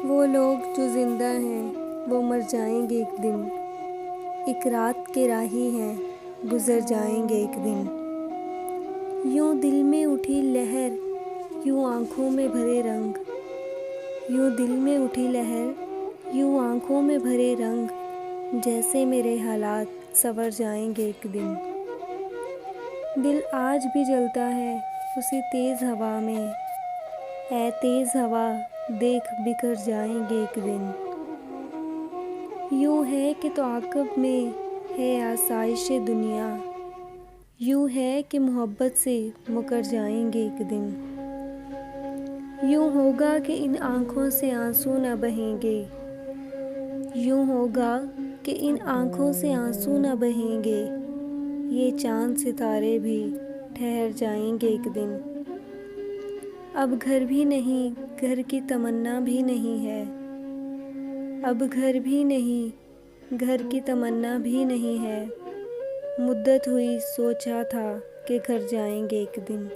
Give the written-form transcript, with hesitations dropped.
وہ لوگ جو زندہ ہیں وہ مر جائیں گے ایک دن، ایک رات کے راہی ہیں گزر جائیں گے ایک دن۔ یوں دل میں اٹھی لہر، یوں آنکھوں میں بھرے رنگ، یوں دل میں اٹھی لہر، یوں آنکھوں میں بھرے رنگ، جیسے میرے حالات سنور جائیں گے ایک دن۔ دل آج بھی جلتا ہے اسی تیز ہوا میں، اے تیز ہوا دیکھ بکھر جائیں گے ایک دن۔ یوں ہے کہ تعاقب میں ہے آسائش دنیا، یوں ہے کہ محبت سے مکر جائیں گے ایک دن۔ یوں ہوگا کہ ان آنکھوں سے آنسو نہ بہیں گے، یوں ہوگا کہ ان آنکھوں سے آنسو نہ بہیں گے، یہ چاند ستارے بھی ٹھہر جائیں گے ایک دن۔ اب گھر بھی نہیں، گھر کی تمنا بھی نہیں ہے، اب گھر بھی نہیں، گھر کی تمنا بھی نہیں ہے، مدت ہوئی سوچا تھا کہ گھر جائیں گے ایک دن۔